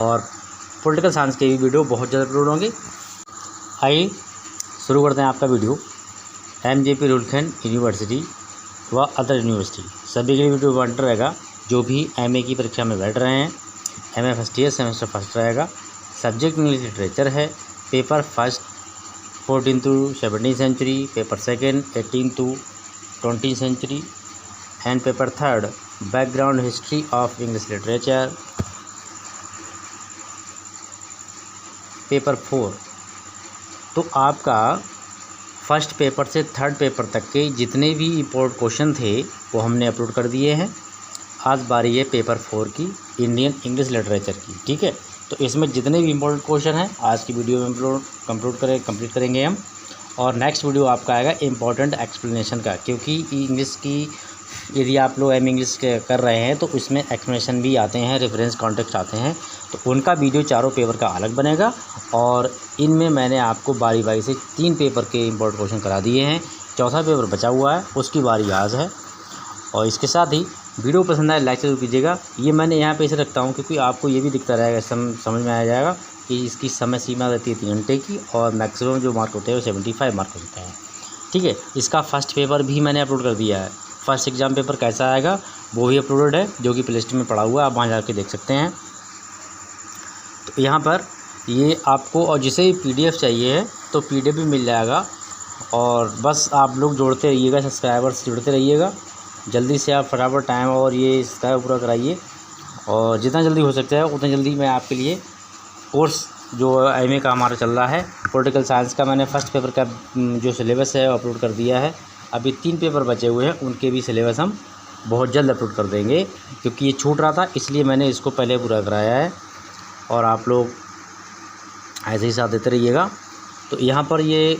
और political science के भी वीडियो बहुत ज़्यादा अपलोड होंगे। आइए शुरू करते हैं आपका वीडियो। MJP रुड़लखंड यूनिवर्सिटी व अदर यूनिवर्सिटी सभी के लिए वीडियो बंट रहेगा। जो भी MA की परीक्षा में बैठ रहे हैं, MA first year semester first रहेगा। सब्जेक्ट इंग्लिश लिटरेचर है। Paper first 14 to 17 century, paper second 18 to 20 century and paper third background history of English literature. Paper 4 तो आपका फर्स्ट पेपर से थर्ड पेपर तक के जितने भी इम्पोर्टेंट क्वेश्चन थे वो हमने अपलोड कर दिए हैं। आज बारी है पेपर 4 की, इंडियन इंग्लिश लिटरेचर की। ठीक है, तो इसमें जितने भी इम्पोर्टेंट क्वेश्चन हैं आज की वीडियो में कंप्लीट करेंगे हम। और नेक्स्ट वीडियो आपका आएगा इम्पोर्टेंट एक्सप्लेनेशन का, क्योंकि इंग्लिश की यदि आप लोग इंग्लिश कर रहे हैं तो उसमें एक्सप्लेनेशन भी आते हैं, रेफरेंस कॉन्टेक्स्ट आते हैं, तो उनका वीडियो चारों पेपर का अलग बनेगा। और इनमें मैंने आपको बारी बारी से 3 पेपर के इम्पोर्टेंट क्वेश्चन करा दिए हैं। चौथा पेपर बचा हुआ है, उसकी बारी आज है। और इसके साथ ही वीडियो पसंद आए लाइक जरूर कीजिएगा। ये मैंने यहाँ पे इसे रखता हूँ क्योंकि आपको ये भी दिखता रहेगा, समझ में आ जाएगा कि इसकी समय सीमा रहती है 3 घंटे की और मैक्सिमम जो मार्क होते हैं वो 75 मार्क होते हैं। ठीक है, इसका फर्स्ट पेपर भी मैंने अपलोड कर दिया है। फर्स्ट एग्ज़ाम पेपर कैसा आएगा वो भी अपलोडेड है, जो कि प्ले लिस्ट में पड़ा हुआ है, आप वहाँ जाके देख सकते हैं। तो यहाँ पर ये आपको और जिसे PDF चाहिए है तो PDF भी मिल जाएगा। और बस आप लोग जोड़ते रहिएगा, सब्सक्राइबर्स जुड़ते रहिएगा। जल्दी से आप फटाफट टाइम और ये सब्सक्राइब पूरा कराइए, और जितना जल्दी हो सकता है उतना जल्दी मैं आपके लिए कोर्स जो MA का हमारा चल रहा है पॉलिटिकल साइंस का, मैंने फर्स्ट पेपर का जो सिलेबस है वो अपलोड कर दिया है। अभी 3 पेपर बचे हुए हैं, उनके भी सिलेबस हम बहुत जल्द अपलोड कर देंगे, क्योंकि ये छूट रहा था इसलिए मैंने इसको पहले पूरा कराया है। और आप लोग ऐसे ही साथ देते रहिएगा। तो यहाँ पर ये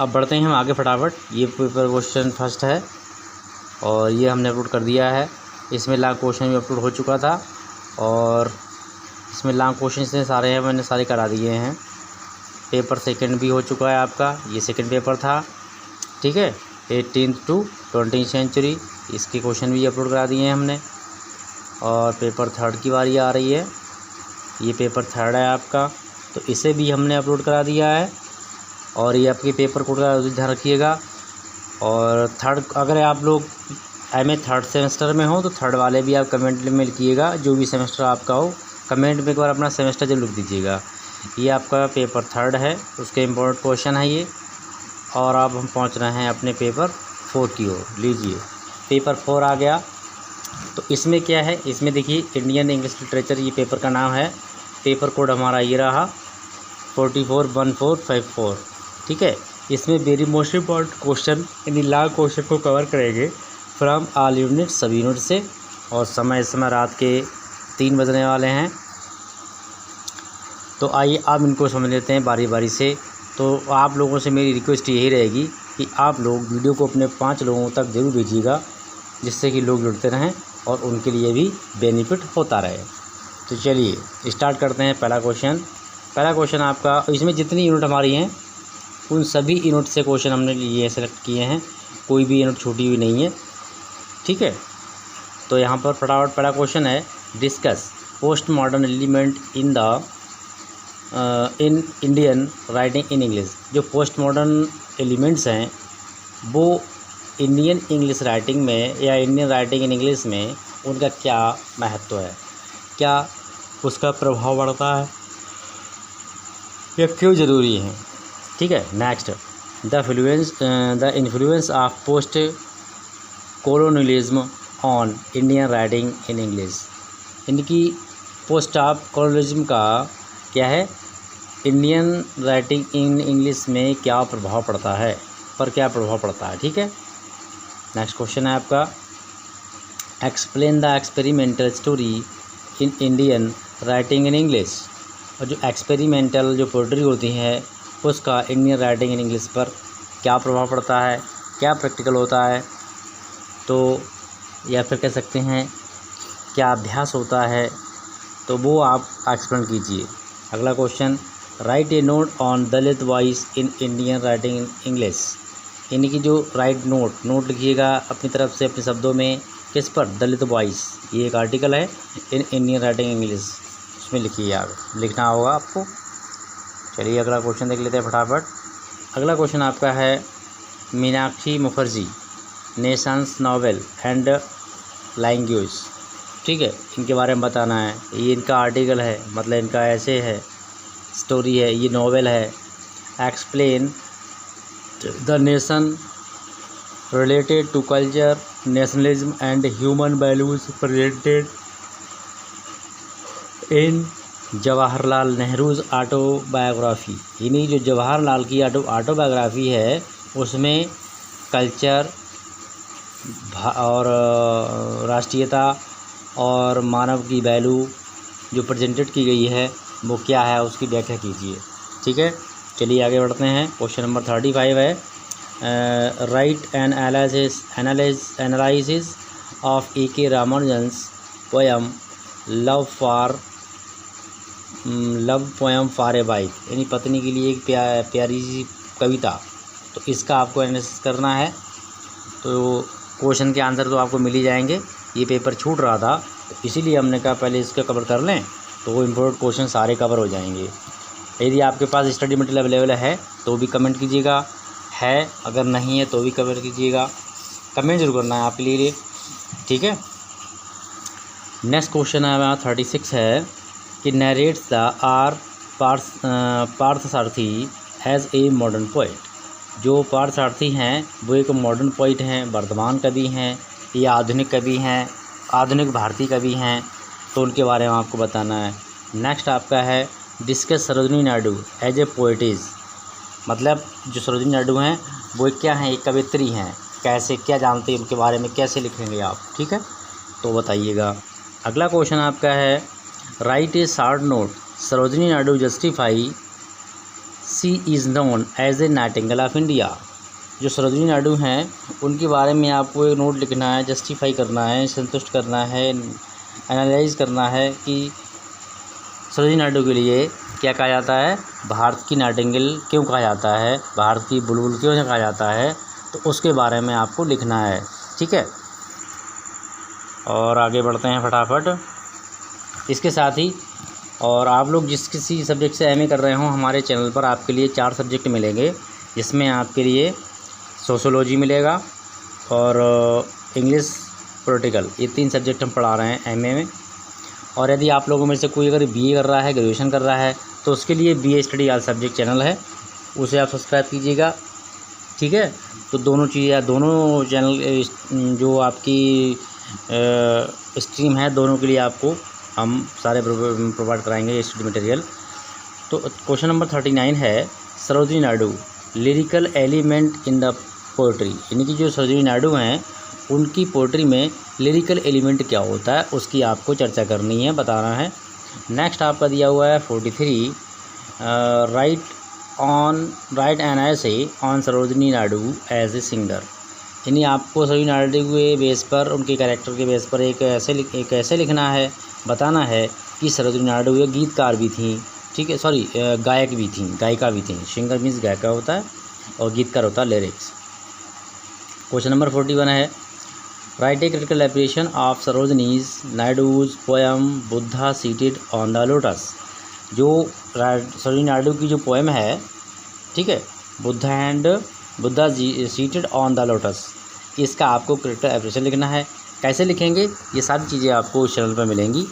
अब बढ़ते हैं हम आगे फटाफट। ये पेपर क्वेश्चन फर्स्ट है और ये हमने अपलोड कर दिया है। इसमें लॉन्ग क्वेश्चन भी अपलोड हो चुका था और इसमें लॉन्ग क्वेश्चन इतने सारे हैं, मैंने सारे करा दिए हैं। पेपर सेकंड भी हो चुका है आपका, ये सेकंड पेपर था। ठीक है, 18 to 20 सेंचुरी, इसके क्वेश्चन भी अपलोड करा दिए हैं हमने। और पेपर थर्ड की बारी आ रही है, ये पेपर थर्ड है आपका, तो इसे भी हमने अपलोड करा दिया है। और ये आपके पेपर कोड का ध्यान रखिएगा। और थर्ड, अगर आप लोग MA थर्ड सेमेस्टर में हो तो थर्ड वाले भी आप कमेंट में लिखिएगा, जो भी सेमेस्टर आपका हो कमेंट में एक बार अपना सेमेस्टर जरूर लिख दीजिएगा। ये आपका पेपर थर्ड है, उसके इम्पोर्टेंट क्वेश्चन है ये। और अब हम पहुंच रहे हैं अपने पेपर 4 की ओर। लीजिए पेपर 4 आ गया। तो इसमें क्या है, इसमें देखिए इंडियन इंग्लिश लिटरेचर ये पेपर का नाम है। पेपर कोड हमारा ये रहा 441454। ठीक है, इसमें वेरी मोस्ट इम्पॉर्टेंट क्वेश्चन यानी लॉन्ग क्वेश्चन को कवर करेंगे फ्रॉम ऑल यूनिट, सभी यूनिट से। और समय इस समय रात के 3 बजने वाले हैं। तो आइए अब इनको समझ लेते हैं बारी बारी से। तो आप लोगों से मेरी रिक्वेस्ट यही रहेगी कि आप लोग वीडियो को अपने 5 लोगों तक ज़रूर भेजिएगा, जिससे कि लोग जुड़ते रहें और उनके लिए भी बेनिफिट होता रहे। तो चलिए स्टार्ट करते हैं। पहला क्वेश्चन आपका, इसमें जितनी यूनिट हमारी हैं उन सभी यूनिट से क्वेश्चन हमने लिए सेलेक्ट किए हैं, कोई भी यूनिट छूटी हुई नहीं है। ठीक है, तो यहाँ पर फटाफट पहला क्वेश्चन है, discuss post modern element in Indian writing in English. जो पोस्ट मॉडर्न एलिमेंट्स हैं वो इंडियन इंग्लिश राइटिंग में या इंडियन राइटिंग इन इंग्लिश में उनका क्या महत्व है, क्या उसका प्रभाव पड़ता है या क्यों ज़रूरी है। ठीक है, next the influence of post colonialism on Indian writing in English. इनकी पोस्ट ऑफ कोलोनियलिज्म का क्या है, इंडियन राइटिंग इन इंग्लिश में क्या प्रभाव पड़ता है, क्या प्रभाव पड़ता है। ठीक है, नेक्स्ट क्वेश्चन है आपका, explain the experimental story in Indian writing in English. और जो एक्सपेरिमेंटल जो पोएट्री होती है उसका इंडियन राइटिंग इन इंग्लिश पर क्या प्रभाव पड़ता है, क्या प्रैक्टिकल होता है, तो या फिर कह सकते हैं क्या अभ्यास होता है, तो वो आप एक्सप्लेन कीजिए। अगला question, right a note on Dalit voice in Indian writing in English. यानी कि जो राइट नोट लिखिएगा अपनी तरफ से अपने शब्दों में, किस पर, दलित वॉइस। ये एक आर्टिकल है इन इंडियन राइटिंग इंग्लिश, इसमें लिखिए, आप लिखना होगा आपको। चलिए अगला क्वेश्चन देख लेते हैं फटाफट। अगला क्वेश्चन आपका है Meenakshi Mukherjee Nations novel and language, ठीक है, इनके बारे में बताना है। ये इनका आर्टिकल है, मतलब इनका ऐसे है, स्टोरी है, ये नॉवेल है। Explain the nation related to culture nationalism and human values presented in Jawaharlal Nehru's autobiography. यानी जो जवाहरलाल की ऑटोबायोग्राफी है उसमें कल्चर और राष्ट्रीयता और मानव की वैल्यू जो प्रेजेंटेड की गई है वो क्या है, उसकी व्याख्या कीजिए। ठीक है, चलिए आगे बढ़ते हैं। क्वेश्चन नंबर 35 है write an analysis of A K. Ramanujan's poem love poem for a wife, यानी पत्नी के लिए एक प्यारी सी कविता। तो इसका आपको एनालिसिस करना है। तो क्वेश्चन के आंसर तो आपको मिल ही जाएंगे, ये पेपर छूट रहा था तो इसीलिए हमने कहा पहले इसका कवर कर लें तो वो इम्पोर्टेंट क्वेश्चन सारे कवर हो जाएंगे। यदि आपके पास स्टडी मटेरियल अवेलेबल है तो भी कमेंट कीजिएगा, है अगर नहीं है तो भी कमेंट कीजिएगा, कमेंट जरूर करना है आपके लिए। ठीक है, नेक्स्ट क्वेश्चन है हमारा 36 है कि narrates the R Parthasarathy as a modern poet. जो पार्थसारथी हैं वो एक मॉडर्न पोइट हैं, वर्तमान कवि हैं या आधुनिक कवि हैं, आधुनिक भारतीय कवि हैं, तो उनके बारे में आपको बताना है। नेक्स्ट आपका है discuss Sarojini Naidu as a poetess, मतलब जो सरोजिनी नायडू हैं वो क्या हैं, एक कवित्री हैं, कैसे क्या जानते हैं उनके बारे में, कैसे लिखेंगे आप। ठीक है, तो बताइएगा। अगला क्वेश्चन आपका है write a short note Sarojini Naidu justify she is known as a nightingale of India. जो सरोजिनी नायडू हैं उनके बारे में आपको एक नोट लिखना है, जस्टिफाई करना है, संतुष्ट करना है, एनालाइज करना है कि सरोजिनी नायडू के लिए क्या कहा जाता है, भारत की नाइटिंगेल क्यों कहा जाता है, भारत की बुलबुल क्यों कहा जाता है, तो उसके बारे में आपको लिखना है। ठीक है, और आगे बढ़ते हैं फटाफट। इसके साथ ही और आप लोग जिस किसी सब्जेक्ट से एमए कर रहे हो, हमारे चैनल पर आपके लिए 4 सब्जेक्ट मिलेंगे, जिसमें आपके लिए सोशोलॉजी मिलेगा और इंग्लिश पॉलिटिकल, ये 3 सब्जेक्ट हम पढ़ा रहे हैं एमए में। और यदि आप लोगों में से कोई अगर बीए कर रहा है, ग्रेजुएशन कर रहा है, तो उसके लिए BA study all subject channel है, उसे आप सब्सक्राइब कीजिएगा। ठीक है, तो दोनों चीज़ें, दोनों चैनल जो आपकी स्ट्रीम है, दोनों के लिए आपको हम सारे प्रोवाइड कराएंगे स्टडी मटेरियल। तो क्वेश्चन नंबर 39 है Sarojini Naidu lyrical element in the poetry, यानी कि जो सरोजिनी नायडू हैं उनकी पोइट्री में लिरिकल एलिमेंट क्या होता है, उसकी आपको चर्चा करनी है, बताना है। नेक्स्ट आपका दिया हुआ है 43 write an essay on Sarojini Naidu as a singer, यानी आपको सरोजिनी नायडू के बेस पर, उनके कैरेक्टर के बेस पर एक ऐसे लिखना है, बताना है कि सरोजिनी नायडू ये गीतकार भी थी। ठीक है, सॉरी गायक भी थी, गायिका भी थी। सिंगर मीन्स गायिका होता है और गीतकार होता है लिरिक्स। क्वेश्चन नंबर 41 है write a critical appreciation of Sarojini's Naidu's poem Buddha seated on the lotus. जो सरोजिनी नायडू की जो पोएम है, ठीक है, Buddha ji seated on the lotus, इसका आपको क्रिटिकल एप्रिसिएशन लिखना है। कैसे लिखेंगे, ये सारी चीज़ें आपको उस चैनल पर मिलेंगी।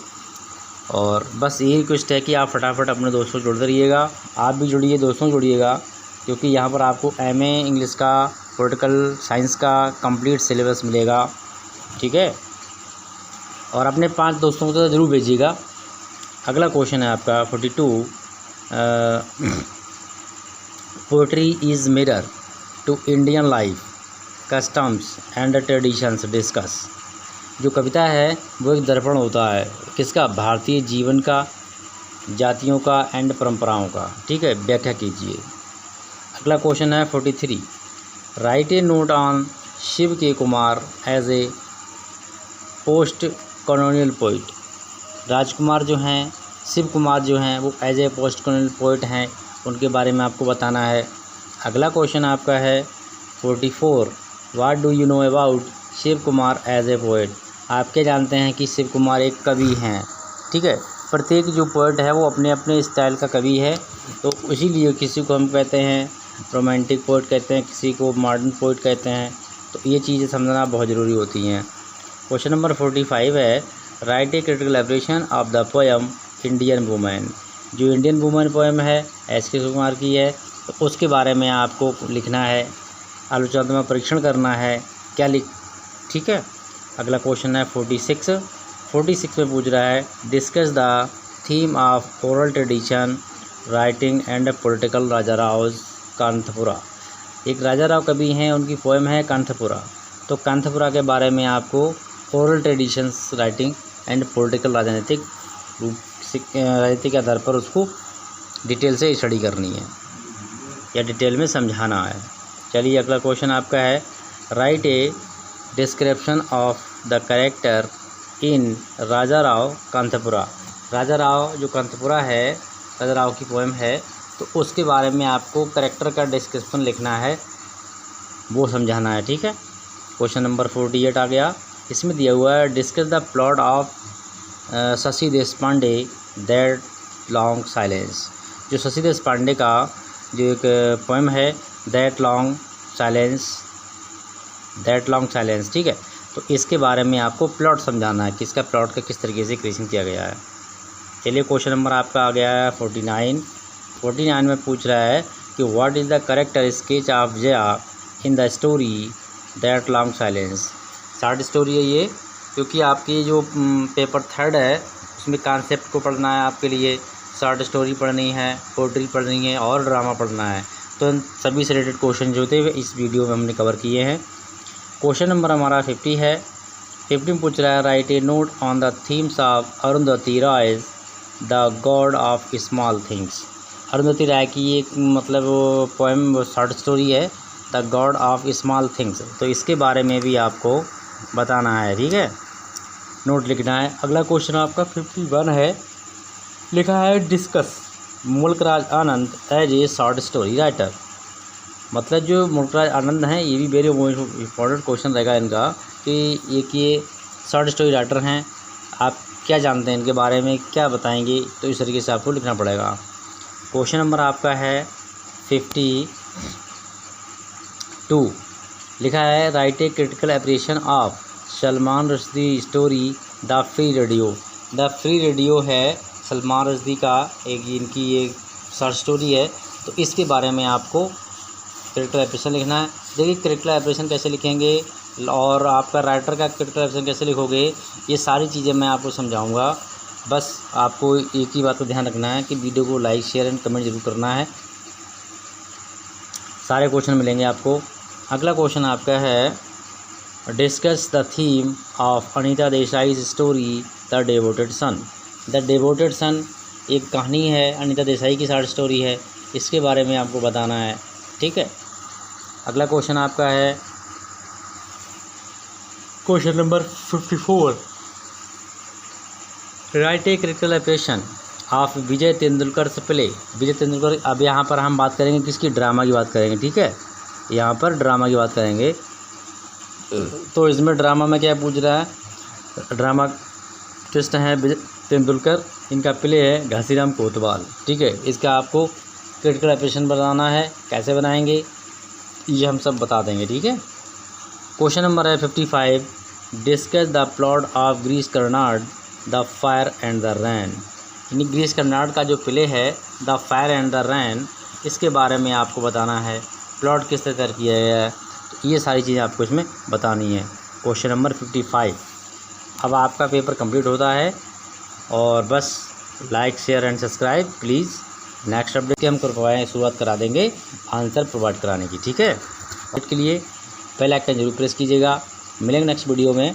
और बस यही रिक्वेस्ट है कि आप फटाफट अपने दोस्तों से जुड़ते रहिएगा, आप भी जुड़िए, दोस्तों जुड़िएगा, क्योंकि यहाँ पर आपको एमए इंग्लिश का, पॉलिटिकल साइंस का कंप्लीट सिलेबस मिलेगा। ठीक है, और अपने 5 दोस्तों को तो ज़रूर भेजिएगा। अगला क्वेश्चन है आपका 42 poetry is mirror to Indian life customs and traditions discuss. जो कविता है वो एक दर्पण होता है, किसका, भारतीय जीवन का, जातियों का एंड परंपराओं का। ठीक है, व्याख्या कीजिए। अगला क्वेश्चन है 43 write a note on Shiv K Kumar as a post colonial poet. Rajkumar जो हैं, शिव कुमार जो हैं, वो as a post colonial poet हैं, उनके बारे में आपको बताना है। अगला क्वेश्चन आपका है 44 what do you know about Shiv Kumar as a poet. आप क्या जानते हैं कि शिव कुमार एक कवि हैं। ठीक है, प्रत्येक जो पोएट है वो अपने अपने स्टाइल का कवि है, तो इसीलिए किसी को हम कहते हैं रोमांटिक पोएट कहते हैं, किसी को मॉडर्न पोएट कहते हैं। तो ये चीज़ें समझना बहुत ज़रूरी होती हैं। क्वेश्चन नंबर 45 है, write a critical appreciation of the poem Indian women. जो इंडियन वुमेन पोएम है एस.के. सुकुमार की है, तो उसके बारे में आपको लिखना है, आलोचनात्मक परीक्षण करना है, क्या ठीक है। अगला क्वेश्चन है 46 में पूछ रहा है, discuss the theme of oral tradition writing and political Raja Rao Kanthapura. एक राजा राव कवि हैं, उनकी पोएम है कांथपुरा। तो कांथपुरा के बारे में आपको oral traditions writing and political राजनीतिक के आधार पर उसको डिटेल से स्टडी करनी है या डिटेल में समझाना है। चलिए अगला क्वेश्चन आपका है, write a description of the character in Raja Rao Kanthapura. Raja Rao जो कांथपुरा है, राजा राव की पोएम है, तो उसके बारे में आपको कैरेक्टर का डिस्क्रिप्शन लिखना है, वो समझाना है, ठीक है। क्वेश्चन नंबर 48 आ गया। इसमें दिया हुआ है, discuss the plot of Shashi Deshpande that long silence. जो शशि देशपांडे का जो एक पोएम है दैट लॉन्ग साइलेंस, ठीक है। तो इसके बारे में आपको प्लॉट समझाना है कि इसका प्लॉट का किस तरीके से क्रिएशन किया गया है। चलिए क्वेश्चन नंबर आपका आ गया है 49 में पूछ रहा है कि what is the character sketch of Jaya in the story that long silence. Short story है ये, क्योंकि आपकी जो पेपर 3 है उसमें कॉन्सेप्ट को पढ़ना है, आपके लिए शॉर्ट स्टोरी पढ़नी है, पोएट्री पढ़नी है और ड्रामा पढ़ना है। तो इन सभी से रिलेटेड क्वेश्चन जो थे इस वीडियो में हमने कवर किए हैं। क्वेश्चन नंबर हमारा 50 है। 50 पूछ रहा है, write a note on the themes of Arundhati Roy the God of small things. Arundhati Roy की ये मतलब पोएम शॉर्ट स्टोरी है the God of small things. तो इसके बारे में भी आपको बताना है, ठीक है, नोट लिखना है। अगला क्वेश्चन आपका 51 है, लिखा है discuss Mulk Raj Anand as a short story writer. मतलब जो मुल्कराज आनंद हैं, ये भी वेरी इंपॉर्टेंट क्वेश्चन रहेगा इनका कि ये शॉर्ट स्टोरी राइटर हैं, आप क्या जानते हैं इनके बारे में, क्या बताएंगे। तो इस तरीके से आपको लिखना पड़ेगा। क्वेश्चन नंबर आपका है 52, लिखा है, write a critical appreciation of Salman Rushdie story the free radio. The free radio है सलमान रश्दी का एक, इनकी ये शॉर्ट स्टोरी है। तो इसके बारे में आपको क्रिटिकल एप्रिसिएशन लिखना है। देखिए क्रिटिकल एप्रिसिएशन कैसे लिखेंगे और आपका राइटर का क्रिटिकल एप्रिसिएशन कैसे लिखोगे, ये सारी चीज़ें मैं आपको समझाऊंगा। बस आपको एक ही बात का ध्यान रखना है कि वीडियो को लाइक शेयर एंड कमेंट जरूर करना है। सारे क्वेश्चन मिलेंगे आपको। अगला क्वेश्चन आपका है, discuss the theme of Anita Desai story the devoted son. The devoted son एक कहानी है, अनीता देसाई की शॉर्ट स्टोरी है, इसके बारे में आपको बताना है, ठीक है। अगला क्वेश्चन आपका है question number 54, write a critical appreciation of Vijay Tendulkar से प्ले। विजय तेंदुलकर, अब यहाँ पर हम बात करेंगे किसकी, ड्रामा की बात करेंगे, ठीक है, यहाँ पर ड्रामा की बात करेंगे। तो इसमें ड्रामा में क्या पूछ रहा है, ड्रामा ट्विस्ट है विजय तेंदुलकर, इनका प्ले है घासीराम कोतवाल, ठीक है। इसका आपको क्रिटिकल एप्रिसिएशन बनाना है, कैसे बनाएंगे ये हम सब बता देंगे, ठीक है। क्वेश्चन नंबर है 55, discuss the plot of Girish Karnad the fire and the rain. यानी गिरीश कर्नाड का जो प्ले है the fire and the rain, इसके बारे में आपको बताना है, प्लॉट किस तरह तैयार किया गया है, तो ये सारी चीज़ें आपको इसमें बतानी है। Question number 55। अब आपका पेपर कंप्लीट होता है और बस like share and subscribe please. Next update की हम शुरुआत करा देंगे आंसर प्रोवाइड कराने की, ठीक है। के लिए बेल आइकन जरूर प्रेस कीजिएगा। मिलेंगे नेक्स्ट वीडियो में।